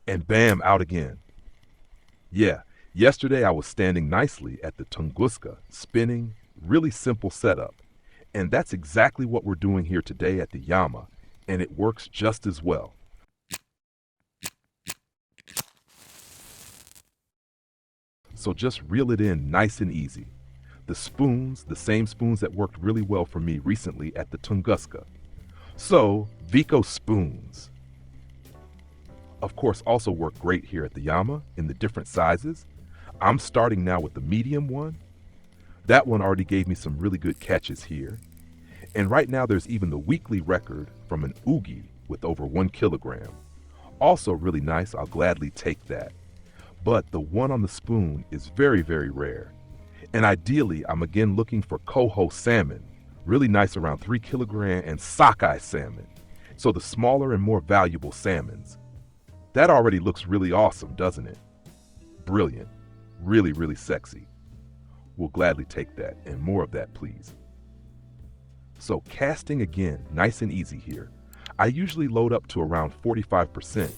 and bam, out again. Yeah, yesterday I was standing nicely at the Tunguska, spinning, really simple setup. And that's exactly what we're doing here today at the Yama, and it works just as well. So just reel it in nice and easy. The spoons, the same spoons that worked really well for me recently at the Tunguska. So, Vico spoons. Of course, also work great here at the Yama in the different sizes. I'm starting now with the medium one. That one already gave me some really good catches here. And right now there's even the weekly record from an Ugi with over 1 kilogram. Also really nice, I'll gladly take that. But the one on the spoon is very, very rare. And ideally, I'm again looking for Coho Salmon, really nice around 3 kilogram, and Sockeye Salmon. So the smaller and more valuable salmons. That already looks really awesome, doesn't it? Brilliant. Really, really sexy. We'll gladly take that, and more of that, please. So casting again, nice and easy here. I usually load up to around 45%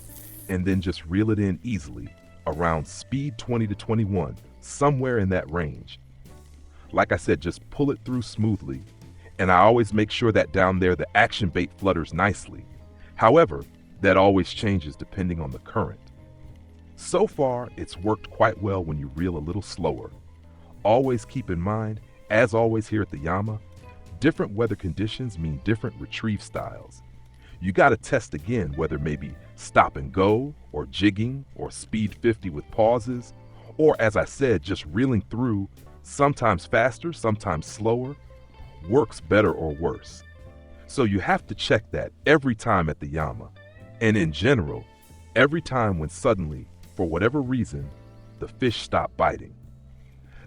and then just reel it in easily, around speed 20 to 21, somewhere in that range. Like I said, just pull it through smoothly, and I always make sure that down there the action bait flutters nicely. However, that always changes depending on the current. So far, it's worked quite well when you reel a little slower. Always keep in mind, as always here at the Yama, different weather conditions mean different retrieve styles. You gotta test again whether maybe stop and go, or jigging, or speed 50 with pauses, or as I said, just reeling through, sometimes faster, sometimes slower, works better or worse. So you have to check that every time at the Yama. And in general, every time when suddenly, for whatever reason, the fish stop biting.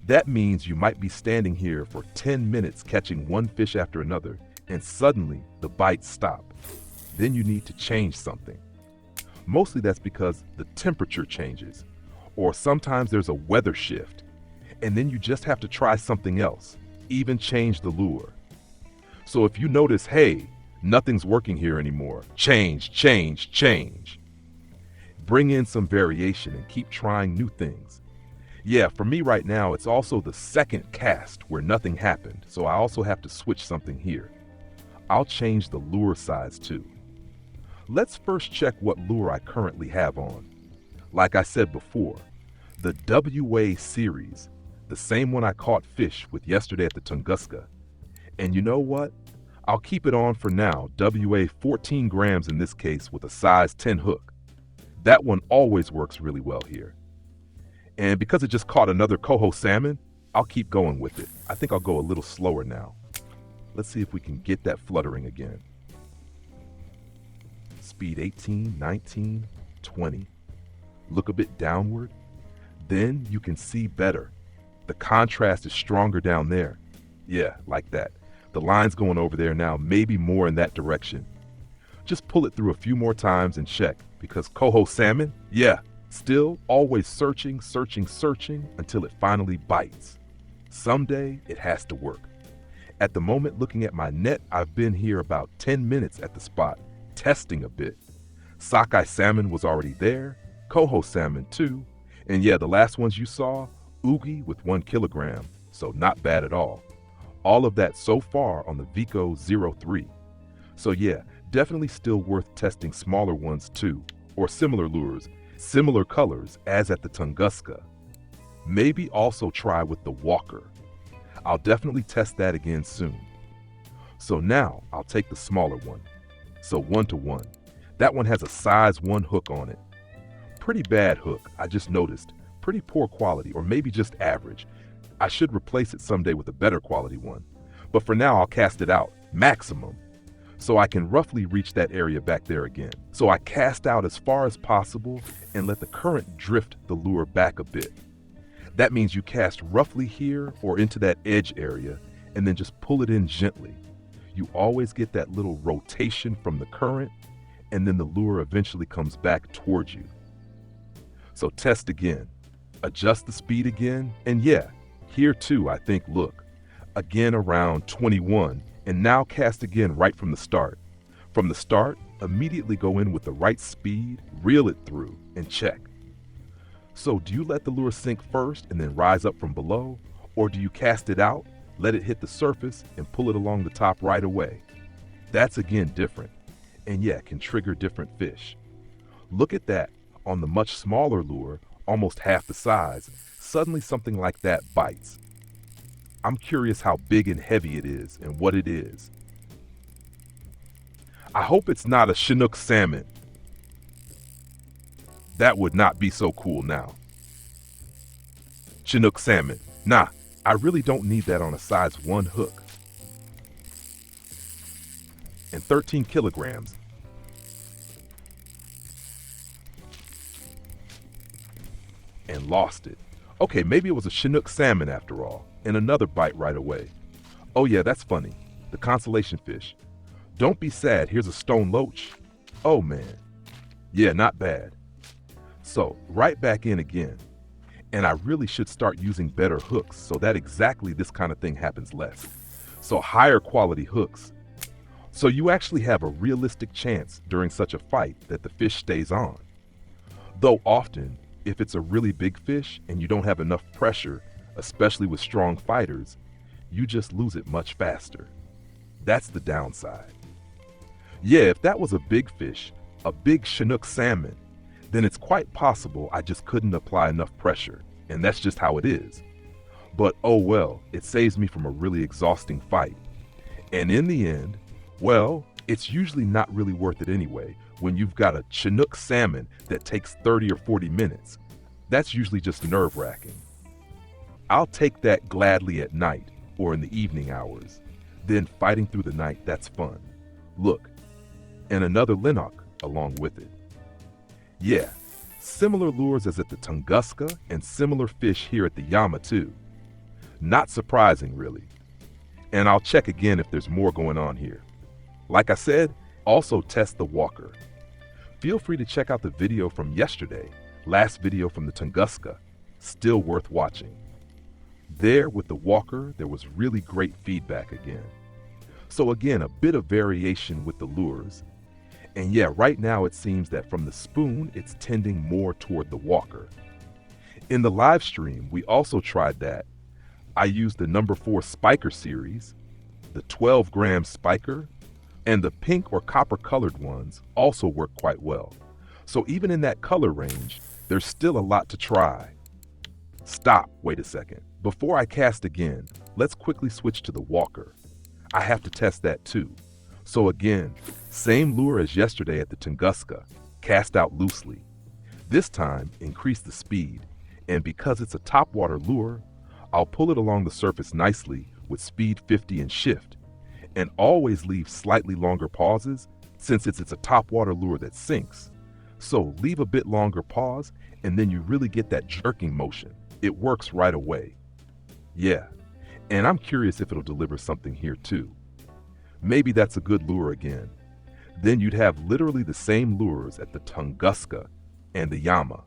That means you might be standing here for 10 minutes catching one fish after another, and suddenly the bites stop. Then you need to change something. Mostly that's because the temperature changes, or sometimes there's a weather shift, and then you just have to try something else, even change the lure. So if you notice, hey, nothing's working here anymore, change. Bring in some variation and keep trying new things. Yeah, for me right now, it's also the second cast where nothing happened, so I also have to switch something here. I'll change the lure size too. Let's first check what lure I currently have on. Like I said before, the WA series, the same one I caught fish with yesterday at the Tunguska. And you know what? I'll keep it on for now, WA 14 grams in this case with a size 10 hook. That one always works really well here. And because it just caught another Coho Salmon, I'll keep going with it. I think I'll go a little slower now. Let's see if we can get that fluttering again. Speed 18, 19, 20. Look a bit downward. Then you can see better. The contrast is stronger down there. Yeah, like that. The line's going over there now, maybe more in that direction. Just pull it through a few more times and check, because Coho Salmon, yeah, still always searching until it finally bites. Someday it has to work. At the moment looking at my net, I've been here about 10 minutes at the spot, testing a bit. Sockeye Salmon was already there, Coho Salmon too, and yeah, the last ones you saw, Ugi with 1 kilogram, so not bad at all. All of that so far on the Vico 03. So yeah, definitely still worth testing smaller ones too, or similar lures, similar colors as at the Tunguska. Maybe also try with the Walker. I'll definitely test that again soon. So now I'll take the smaller one. So 1-to-1. That one has a size 1 hook on it. Pretty bad hook, I just noticed. Pretty poor quality, or maybe just average. I should replace it someday with a better quality one. But for now, I'll cast it out, maximum, so I can roughly reach that area back there again. So I cast out as far as possible and let the current drift the lure back a bit. That means you cast roughly here or into that edge area and then just pull it in gently. You always get that little rotation from the current, and then the lure eventually comes back towards you. So test again, adjust the speed again, and yeah, here too, I think, look, again around 21, and now cast again right from the start. From the start, Immediately go in with the right speed, reel it through, and check. So do you let the lure sink first and then rise up from below? Or do you cast it out, let it hit the surface, and pull it along the top right away? That's again different, and yeah, can trigger different fish. Look at that. On the much smaller lure, almost half the size, suddenly something like that bites. I'm curious how big and heavy it is and what it is. I hope it's not a Chinook salmon. That would not be so cool now. Chinook salmon. Nah, I really don't need that on a size 1 hook. And 13 kilograms. And lost it. Okay, maybe it was a Chinook salmon after all, and another bite right away. Oh yeah, that's funny. The consolation fish. Don't be sad, here's a stone loach. Oh man. Yeah, not bad. So, right back in again. And I really should start using better hooks so that exactly this kind of thing happens less. So higher quality hooks. So you actually have a realistic chance during such a fight that the fish stays on. Though often, if it's a really big fish and you don't have enough pressure, especially with strong fighters, you just lose it much faster. That's the downside. Yeah, if that was a big fish, a big Chinook salmon, then it's quite possible I just couldn't apply enough pressure, and that's just how it is. But oh well, it saves me from a really exhausting fight. And in the end, well, it's usually not really worth it anyway when you've got a Chinook salmon that takes 30 or 40 minutes. That's usually just nerve-wracking. I'll take that gladly at night or in the evening hours. Then fighting through the night, that's fun. Look, and another Linnock along with it. Yeah, similar lures as at the Tunguska and similar fish here at the Yama too. Not surprising really. And I'll check again if there's more going on here. Like I said, also test the walker. Feel free to check out the video from yesterday, last video from the Tunguska, still worth watching. There with the walker, there was really great feedback again. So again, a bit of variation with the lures. And yeah, right now it seems that from the spoon, it's tending more toward the walker. In the live stream, we also tried that. I used the number 4 spiker series, the 12-gram spiker, and the pink or copper colored ones also work quite well. So even in that color range, there's still a lot to try. Stop, wait a second. Before I cast again, let's quickly switch to the walker. I have to test that too. So again, same lure as yesterday at the Tunguska, cast out loosely. This time, increase the speed, and because it's a topwater lure, I'll pull it along the surface nicely with speed 50 and shift, and always leave slightly longer pauses since it's a topwater lure that sinks. So leave a bit longer pause, and then you really get that jerking motion. It works right away. Yeah, and I'm curious if it'll deliver something here too. Maybe that's a good lure again. Then you'd have literally the same lures at the Tunguska and the Yama.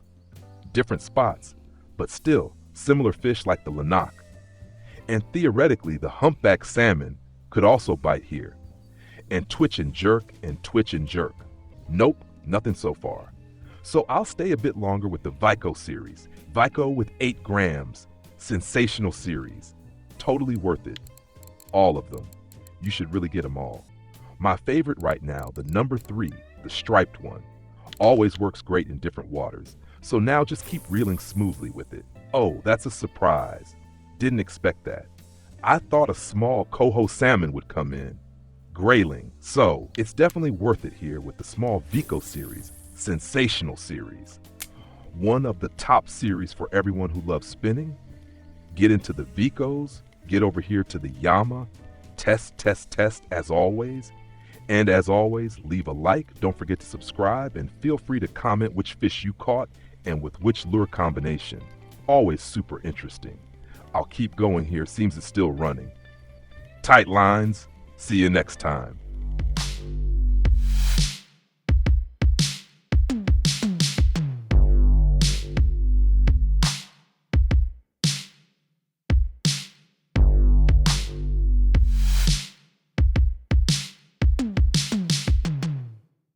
Different spots, but still similar fish like the Linnock. And theoretically, the humpback salmon could also bite here. And twitch and jerk and twitch and jerk. Nope, nothing so far. So I'll stay a bit longer with the Vico series. Vico with 8 grams. Sensational series. Totally worth it. All of them. You should really get them all. My favorite right now, the number 3, the striped one. Always works great in different waters. So now just keep reeling smoothly with it. Oh, that's a surprise. Didn't expect that. I thought a small Coho Salmon would come in. Grayling. So it's definitely worth it here with the small Vico series, sensational series. One of the top series for everyone who loves spinning. Get into the Vicos, get over here to the Yama, test, test, test as always. And as always, leave a like, don't forget to subscribe, and feel free to comment which fish you caught and with which lure combination. Always super interesting. I'll keep going here, seems it's still running. Tight lines, see you next time.